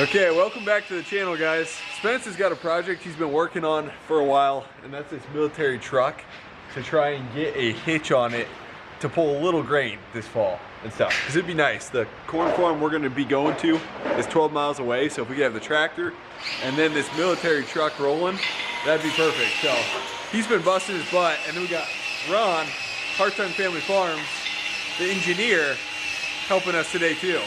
Okay, welcome back to the channel, guys. Spence has got a project he's been working on for a while, and that's this military truck to try and get a hitch on it to pull a little grain this fall and stuff. Because it'd be nice. The corn farm we're going to be going to is 12 miles away, so if we could have the tractor and then this military truck rolling, that'd be perfect. So he's been busting his butt, and then we got Ron, Hartung Family Farms, the engineer, helping us today too.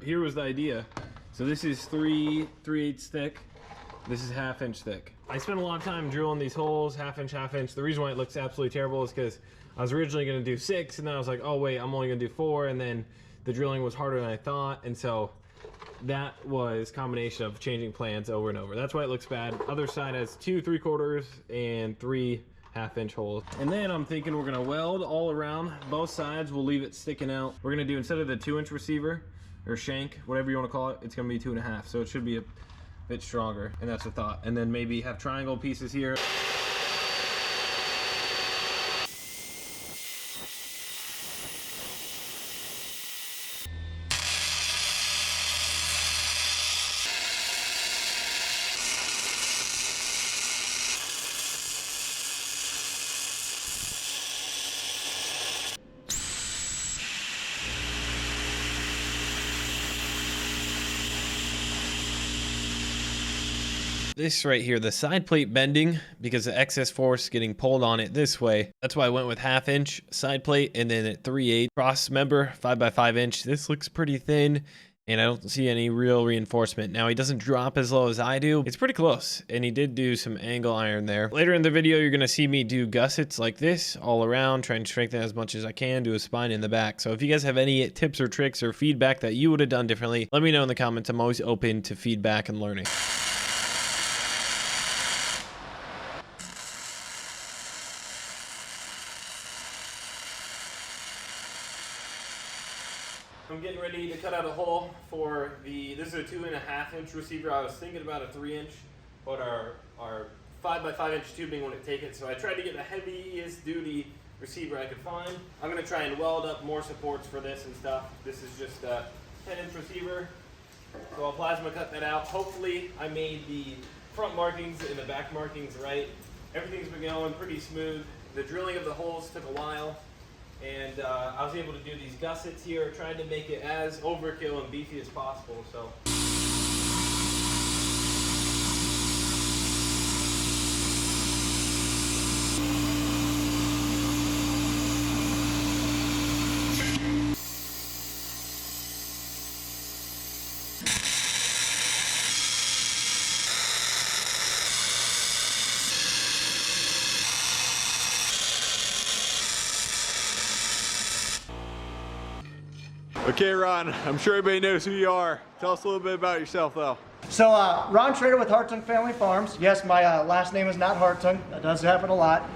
Here was the idea. So this is 3/8 thick. This is 1/2 inch thick. I spent a lot of time drilling these holes, 1/2 inch, 1/2 inch. The reason why it looks absolutely terrible is because I was originally going to do 6, and then I was like, oh wait, I'm only going to do 4, and then the drilling was harder than I thought, and so that was a combination of changing plans over and over. That's why it looks bad. Other side has 2 3/4 and 3 1/2 inch holes. And then I'm thinking we're gonna weld all around both sides. We'll leave it sticking out. We're gonna do, instead of the 2-inch receiver or shank, whatever you want to call it, it's gonna be 2.5, so it should be a bit stronger, and that's the thought. And then maybe have triangle pieces here. This right here, the side plate bending because the excess force getting pulled on it this way. That's why I went with 1/2 inch side plate, and then at 3/8 cross member 5x5 inch. This looks pretty thin, and I don't see any real reinforcement. Now, he doesn't drop as low as I do. It's pretty close, and he did do some angle iron there. Later in the video, you're gonna see me do gussets like this all around, trying to strengthen as much as I can, do a spine in the back. So if you guys have any tips or tricks or feedback that you would have done differently, let me know in the comments. I'm always open to feedback and learning. I'm getting ready to cut out a hole for this is a 2.5 inch receiver. I was thinking about a 3-inch, but our 5x5 inch tubing wouldn't take it, so I tried to get the heaviest duty receiver I could find. I'm gonna try and weld up more supports for this and stuff. This is just a 10-inch receiver, so I'll plasma cut that out. Hopefully I made the front markings and the back markings right. Everything's been going pretty smooth. The drilling of the holes took a while. And I was able to do these gussets here, trying to make it as overkill and beefy as possible. So. Okay, Ron, I'm sure everybody knows who you are. Tell us a little bit about yourself, though. So, Ron Trader with Hartung Family Farms. Yes, my last name is not Hartung. That does happen a lot.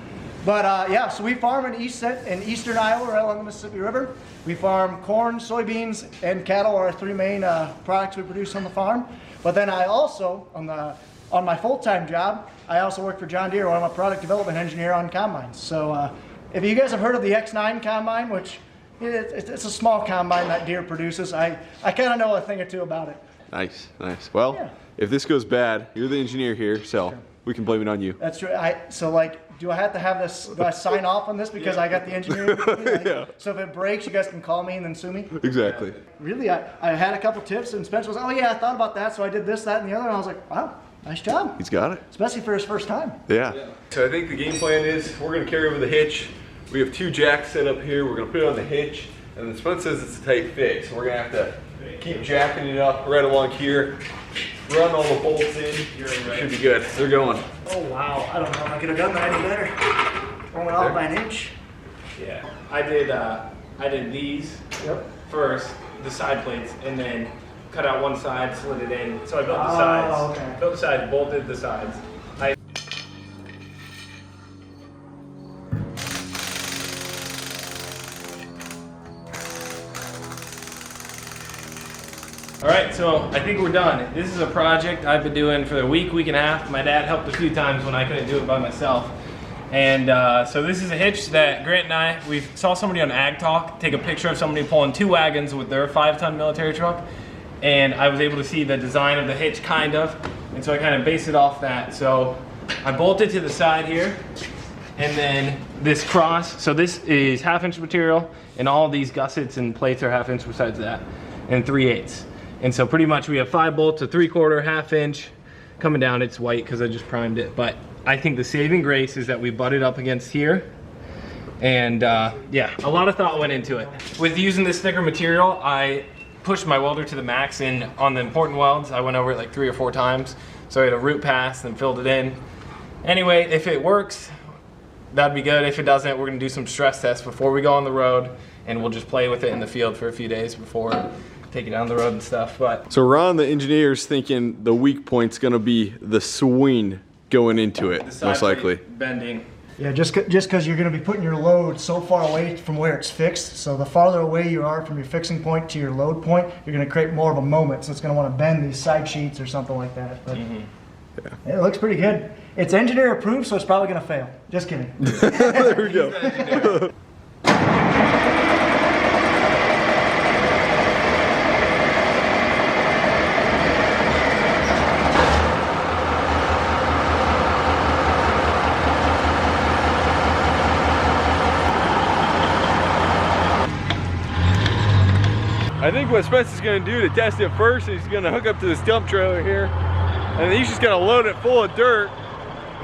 But yeah, so we farm in eastern Iowa, right along the Mississippi River. We farm corn, soybeans, and cattle are our three main products we produce on the farm. But then I also, on my full-time job, I also work for John Deere, where I'm a product development engineer on combines. So if you guys have heard of the X9 combine, which it's a small combine that Deere produces, I kind of know a thing or two about it. Nice, nice. Well, yeah. If this goes bad, you're the engineer here, so sure. We can blame it on you. That's true. So like, do I have to have this, do I sign off on this because I got the engineering? Like, yeah. So if it breaks, you guys can call me and then sue me? Exactly. Really, I had a couple tips and Spence was, oh yeah, I thought about that, so I did this, that, and the other, and I was like, wow, nice job. He's got it. Especially for his first time. Yeah. So I think the game plan is we're gonna carry over the hitch. We have 2 jacks set up here. We're gonna put it on the hitch, and then Spence says it's a tight fit, so we're gonna have to keep jacking it up right along here. Run all the bolts in. Should be good. They're going. Oh wow! I don't know if I could have done that any better. Only off by an inch. Yeah, I did these first, the side plates, and then cut out one side, slid it in. So I built the sides. Okay. Built the sides, bolted the sides. All right, so I think we're done. This is a project I've been doing for a week and a half. My dad helped a few times when I couldn't do it by myself. And so this is a hitch that Grant and I, we saw somebody on Ag Talk take a picture of somebody pulling 2 wagons with their 5-ton military truck. And I was able to see the design of the hitch, kind of. And so I kind of based it off that. So I bolted to the side here. And then this cross, so this is 1/2 inch material, and all these gussets and plates are 1/2 inch besides that, and 3/8. And so pretty much we have 5 bolts, a 3/4, 1/2 inch. Coming down, it's white because I just primed it. But I think the saving grace is that we butted up against here. And yeah, a lot of thought went into it. With using this thicker material, I pushed my welder to the max, and on the important welds, I went over it like 3 or 4 times. So I had a root pass and filled it in. Anyway, if it works, that'd be good. If it doesn't, we're gonna do some stress tests before we go on the road, and we'll just play with it in the field for a few days before take it down the road and stuff. But so Ron, the engineer's thinking the weak point's gonna be the swing going into it, most likely. Bending. Yeah, just because you're going to be putting your load so far away from where it's fixed. So the farther away you are from your fixing point to your load point, you're going to create more of a moment. So it's going to want to bend these side sheets or something like that. But yeah, it looks pretty good. It's engineer approved, so it's probably going to fail. Just kidding. There we go. I think what Spence is going to do to test it first is he's going to hook up to this dump trailer here, and he's just going to load it full of dirt.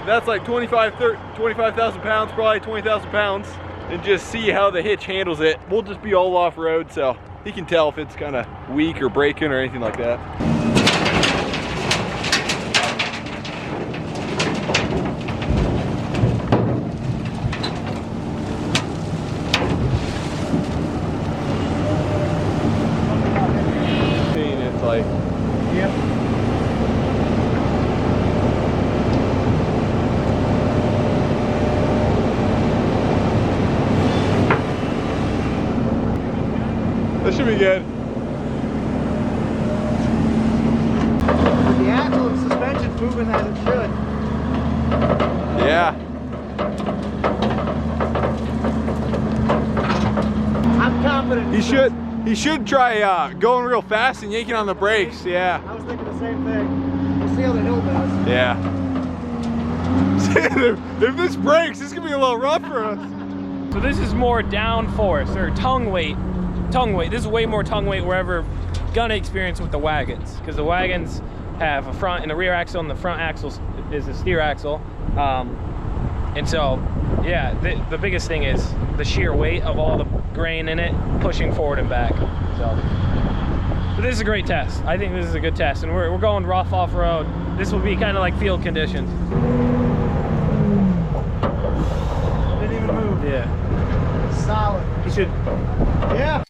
That's like 25,000 pounds, probably 20,000 pounds, and just see how the hitch handles it. We'll just be all off-road, so he can tell if it's kind of weak or breaking or anything like that. That should be good. The axle and suspension's moving as it should. Yeah. I'm confident. He should try going real fast and yanking on the brakes. Yeah. I was thinking the same thing. We'll see how the hill does. Yeah. If this breaks, this is gonna be a little rough for us. So this is more downforce or tongue weight. This is way more tongue weight we're ever gonna experience with the wagons, because the wagons have a front and a rear axle, and the front axle is a steer axle. And so, yeah, the biggest thing is the sheer weight of all the grain in it pushing forward and back. So, but this is a great test. I think this is a good test, and we're going rough off-road. This will be kind of like field conditions. Didn't even move. Yeah. Solid. You should. Yeah.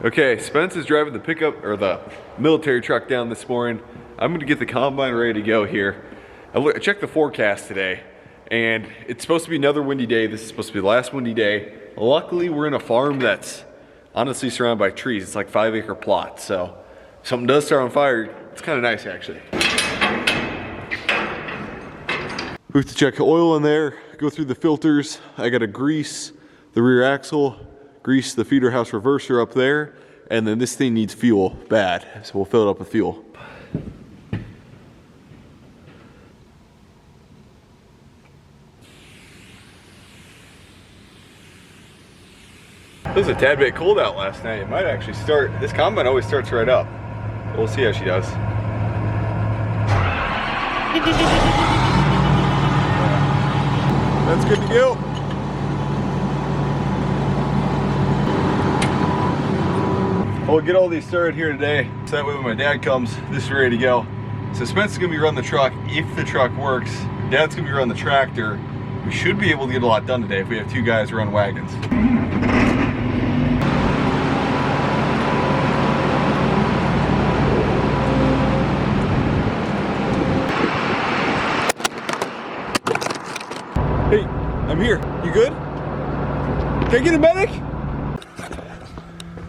Okay, Spence is driving the pickup or the military truck down this morning. I'm gonna get the combine ready to go here. I checked the forecast today and it's supposed to be another windy day. This is supposed to be the last windy day. Luckily, we're in a farm that's honestly surrounded by trees. It's like 5-acre plot. So if something does start on fire, it's kind of nice actually. We have to check oil in there, go through the filters. I gotta grease the rear axle, grease the feeder house reverser up there, and then this thing needs fuel bad, so we'll fill it up with fuel. It was a tad bit cold out last night. It might actually start, this combine always starts right up. We'll see how she does. That's good to go. We'll get all these started here today, so that way when my dad comes, this is ready to go. So Spence is gonna be running the truck if the truck works. Dad's gonna be running the tractor. We should be able to get a lot done today if we have 2 guys run wagons. Hey, I'm here. You good? Can I get a medic?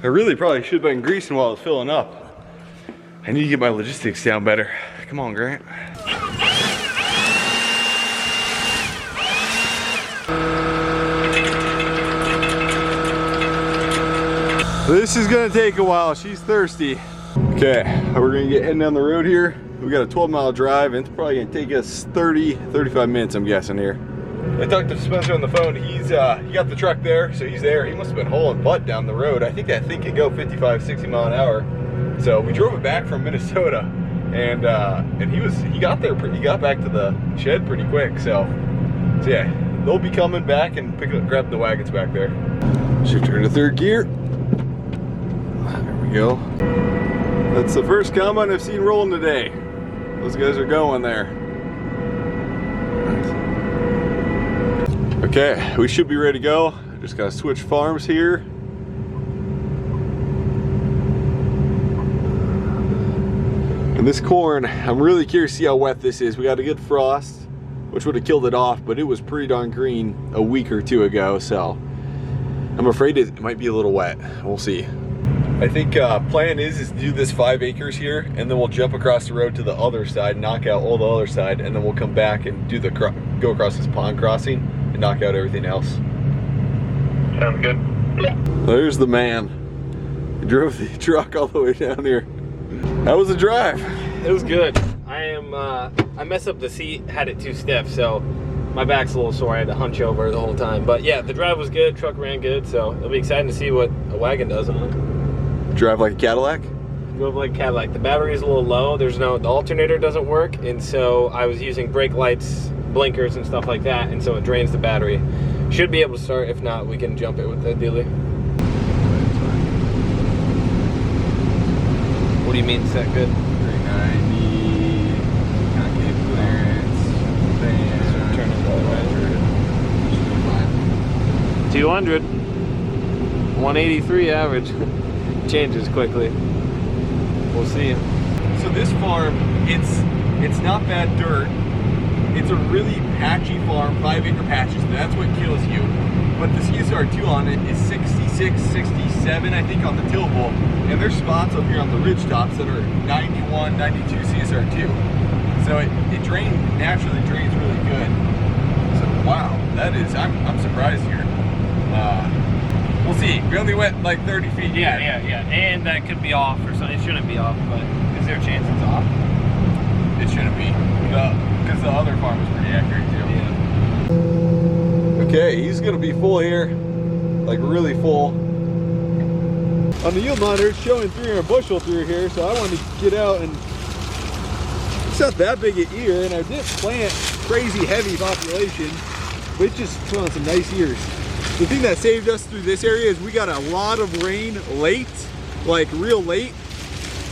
I really probably should have been greasing while I was filling up. I need to get my logistics down better. Come on, Grant. This is gonna take a while. She's thirsty. Okay, we're gonna get heading down the road here. We got a 12-mile drive and it's probably gonna take us 30-35 minutes, I'm guessing here. I talked to Spencer on the phone. He got the truck there, so he's there. He must have been hauling butt down the road. I think that thing could go 55, 60 mile an hour. So we drove it back from Minnesota, and he got there he got back to the shed pretty quick. So yeah, they'll be coming back and grabbing the wagons back there. Should turn to 3rd gear. There we go. That's the first combine I've seen rolling today. Those guys are going there. Okay, we should be ready to go. Just gotta switch farms here. And this corn, I'm really curious to see how wet this is. We got a good frost, which would have killed it off, but it was pretty darn green a week or 2 ago, so I'm afraid it might be a little wet. We'll see. I think plan is to do this 5 acres here, and then we'll jump across the road to the other side, knock out all the other side, and then we'll come back and do go across this pond crossing and knock out everything else. Sounds good. There's the man. He drove the truck all the way down here. How was the drive? It was good. I messed up the seat, had it too stiff, so my back's a little sore. I had to hunch over the whole time. But yeah, the drive was good, truck ran good, so it'll be exciting to see what a wagon does on it. Drive like a Cadillac? Drove like a Cadillac. The battery is a little low. The alternator doesn't work, and so I was using brake lights, blinkers, and stuff like that, and so it drains the battery. Should be able to start. If not, we can jump it with the dealer. What do you mean set good? 390, concave clearance, fan, Turn it all right. 200, 183 average. Changes quickly. We'll see. So this farm, it's not bad dirt. It's a really patchy farm, 5-acre patches, and that's what kills you. But the CSR2 on it is 66, 67, I think, on the tillable. And there's spots up here on the ridge tops that are 91, 92 CSR2. So it naturally drains really good. So wow, that is, I'm surprised here. We'll see. We only went like 30 feet. Yeah. And that could be off or something. It shouldn't be off, but is there a chance it's off? It shouldn't be. Because the other farm was pretty accurate too. Yeah. Okay, he's gonna be full here, like really full. On the yield monitor, it's showing 300 bushel through here, so I wanted to get out, and it's not that big an ear, and I didn't plant crazy heavy population, but it just put on some nice ears. The thing that saved us through this area is we got a lot of rain late, like real late,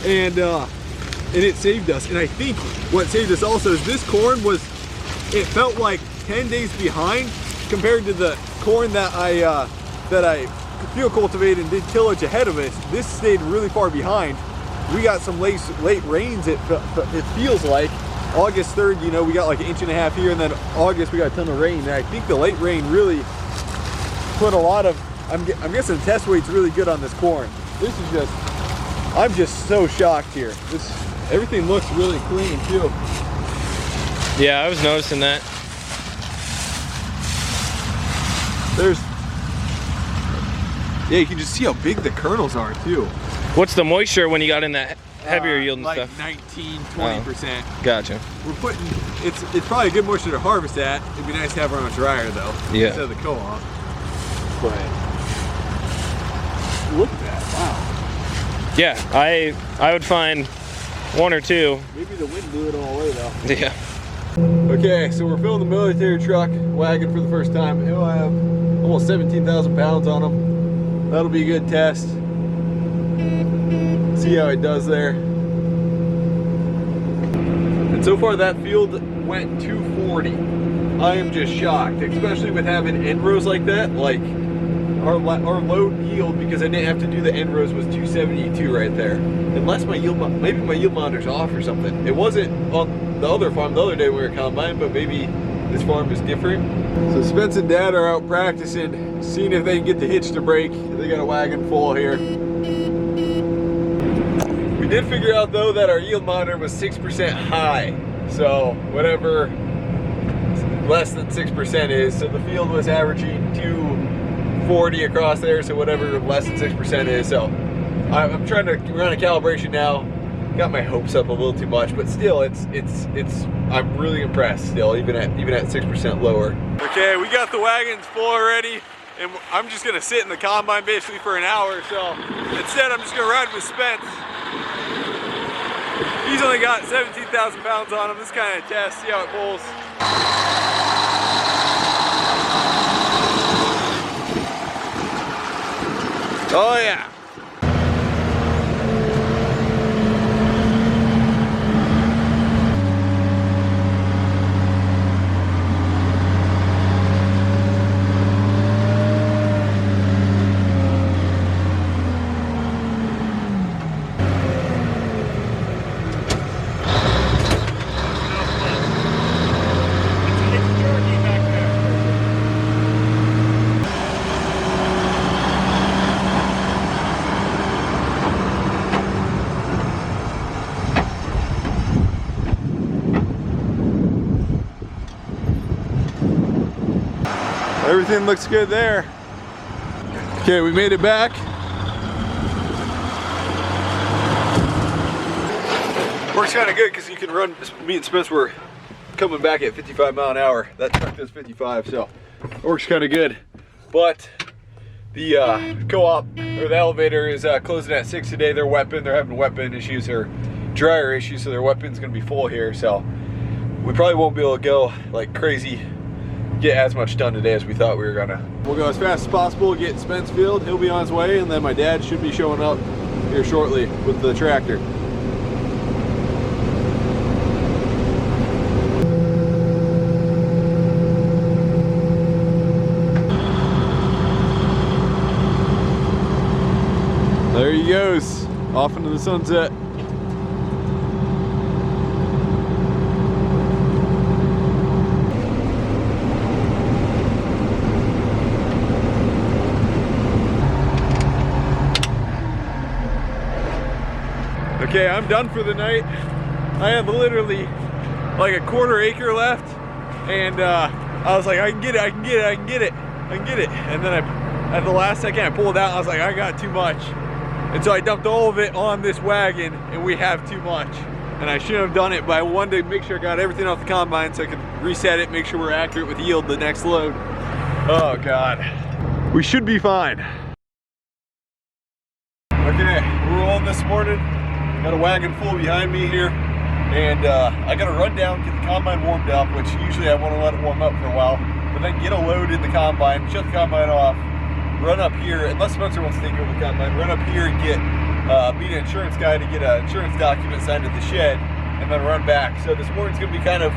and it saved us. And I think what saved us also is this corn it felt like 10 days behind compared to the corn that I field cultivated and did tillage ahead of us. This stayed really far behind. We got some late rains, it feels like. August 3rd, you know, we got like 1.5 inches here, and then August we got a ton of rain. And I think the late rain really put a lot of, I'm guessing the test weight's really good on this corn. This is just, I'm just so shocked here. Everything looks really clean too. Yeah, I was noticing that. Yeah, you can just see how big the kernels are too. What's the moisture when you got in that heavier yield and like stuff? 19-20%. Oh, gotcha. We're putting, it's probably a good moisture to harvest at. It'd be nice to have it on a dryer though. Yeah. Instead of the co-op. But look at that, wow. Yeah, I would find 1 or 2. Maybe the wind blew it all away though. Yeah. Okay, so we're filling the military truck wagon for the first time. It'll have almost 17,000 pounds on them. That'll be a good test. See how it does there. And so far that field went 240. I am just shocked, especially with having end rows like that. Like our load yield, because I didn't have to do the end rows, was 272 right there. Unless my yield, maybe my yield monitor's off or something. It wasn't on the other farm the other day we were combined, but maybe this farm is different. So Spence and Dad are out practicing, seeing if they can get the hitch to break. They got a wagon full here. We did figure out though that our yield monitor was 6% high. So whatever less than 6% is, so the field was averaging 240 across there, so whatever less than 6% is. So I'm trying to run a calibration now. Got my hopes up a little too much, but still I'm really impressed still, even at 6% lower. Okay, we got the wagons full already, and I'm just gonna sit in the combine basically for an hour or so. Instead, I'm just gonna ride with Spence. He's only got 17,000 pounds on him. This kind of test, see how it pulls. Oh yeah. Everything looks good there. Okay, we made it back. Works kind of good because you can run, me and Spence were coming back at 55 mile an hour. That truck does 55, so it works kind of good. But the co-op, or the elevator, is closing at 6 today. They're having weapon issues or dryer issues, so their weapon's gonna be full here. So we probably won't be able to go like crazy, get as much done today as we thought we were gonna. We'll go as fast as possible, get Spence filled, he'll be on his way, and then my dad should be showing up here shortly with the tractor. There he goes, off into the sunset. Okay, I'm done for the night. I have literally like a 1/4 acre left, and I was like, I can get it. And then at the last second I pulled out, I was like, I got too much. And so I dumped all of it on this wagon, and we have too much. And I shouldn't have done it, but I wanted to make sure I got everything off the combine so I could reset it, make sure we're accurate with yield the next load. Oh God, we should be fine. Okay, we're rolling this morning. Got a wagon full behind me here, and I got to run down, get the combine warmed up, which usually I want to let it warm up for a while, but then get a load in the combine, shut the combine off, run up here, unless Spencer wants to take over the combine, run up here and get, meet an insurance guy to get an insurance document signed at the shed, and then run back. So this morning's going to be kind of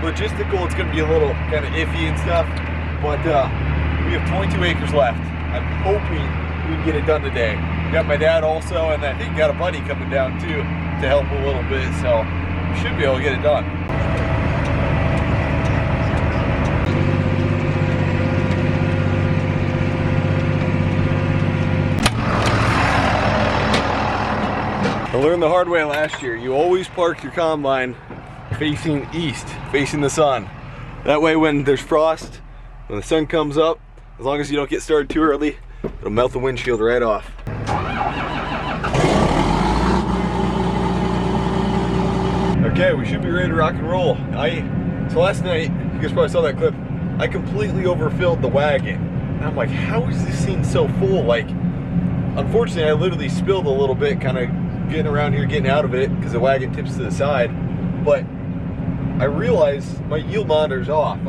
logistical. It's going to be a little kind of iffy and stuff, but we have 22 acres left. I'm hoping we can get it done today. Got my dad also, and I think got a buddy coming down too to help a little bit, so we should be able to get it done. I learned the hard way last year. You always park your combine facing east, facing the sun. That way when there's frost, when the sun comes up, as long as you don't get started too early, it'll melt the windshield right off. Okay, we should be ready to rock and roll. So last night, you guys probably saw that clip, I completely overfilled the wagon. And I'm like, how is this thing so full? Like, unfortunately, I literally spilled a little bit, kind of getting around here, getting out of it, because the wagon tips to the side. But I realized my yield monitor's off.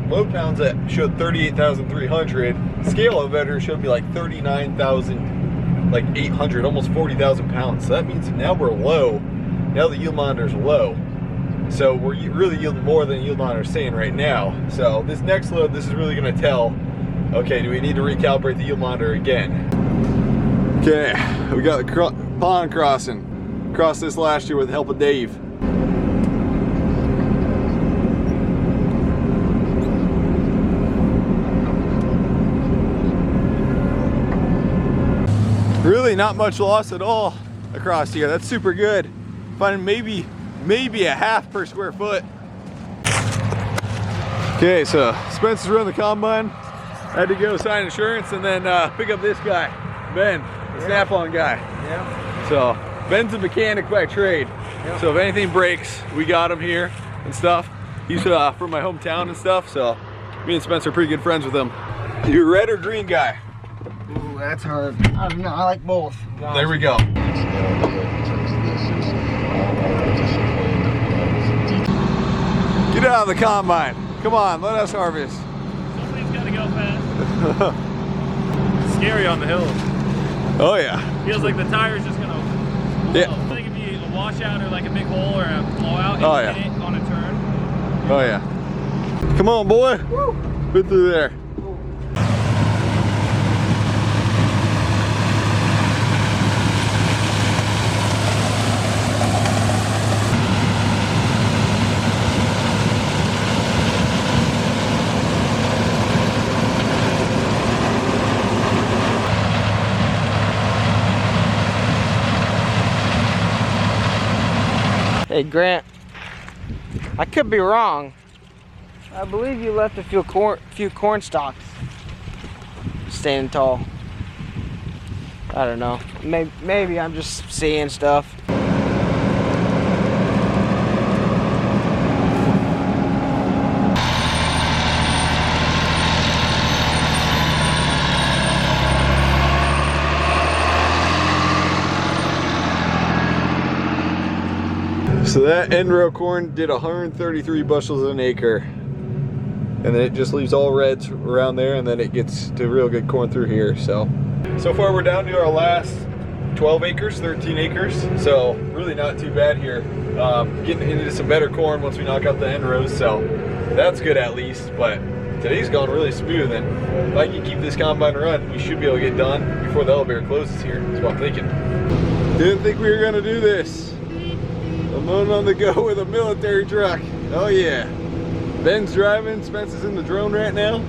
Load pounds that showed 38,300. Scale elevator showed me like 39,800, almost 40,000 pounds. So that means now we're low. Now the yield monitor's low. So we're really yielding more than the yield monitor's saying right now. So this next load, this is really gonna tell, okay, do we need to recalibrate the yield monitor again? Okay, we got the pond crossing. Crossed this last year with the help of Dave. Really not much loss at all across here. That's super good. Finding maybe a half per square foot. Okay, so Spence is running the combine. I had to go sign insurance and then pick up this guy, Ben, the Snap-on guy. Yeah. So Ben's a mechanic by trade. Yep. So if anything breaks, we got him here and stuff. He's from my hometown and stuff. So me and Spence are pretty good friends with him. You a red or green guy? Ooh, that's hard. I don't know. I like both. There we go. Get out of the combine. Come on, let us harvest. Somebody's got to go fast. It's scary on the hills. Oh yeah. Feels like the tire's just gonna blow. Yeah. I think it'd be a washout or like a big hole or a blowout Oh, yeah. hit it on a turn. Oh yeah. Come on, boy. Woo. Been through there. Hey Grant, I could be wrong. I believe you left a few corn stalks standing tall. I don't know. Maybe I'm just seeing stuff. So that end row corn did 133 bushels an acre. And then it just leaves all reds around there, and then it gets to real good corn through here. So far we're down to our last 12 acres, 13 acres. So really not too bad here. Getting into some better corn once we knock out the end rows. So that's good at least, but today's gone really smooth. And if I can keep this combine run, we should be able to get done before the elevator closes here. That's what I'm thinking. Didn't think we were gonna do this. I'm on the go with a military truck. Oh yeah. Ben's driving, Spence is in the drone right now.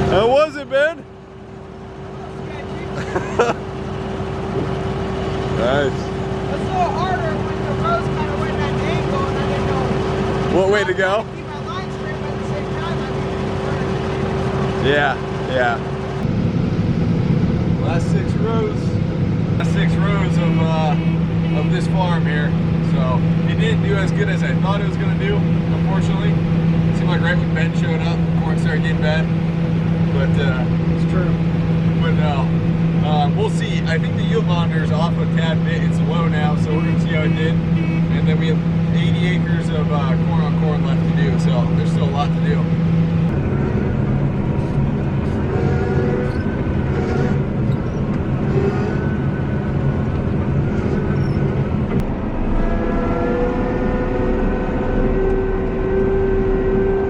How was it, Ben? Nice. It's a little harder when the road's kind of went that angle and I didn't know. What way to go? Keep my line straight, but at the same time I needed to turn. Yeah, yeah. rows of this farm here. So it didn't do as good as I thought it was gonna do, unfortunately. It seemed like right when Ben showed up, corn started getting bad. But It's true. but no, we'll see. I think the yield monitor is off a tad bit. It's low now, so we're gonna see how it did. And then we have 80 acres of corn on corn left to do, so there's still a lot to do.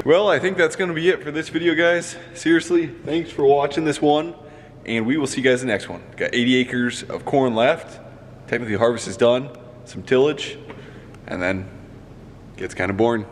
Well, I think that's gonna be it for this video, guys. Seriously, thanks for watching this one, and we will see you guys in the next one. Got 80 acres of corn left. Technically, harvest is done, some tillage, and then gets kind of boring.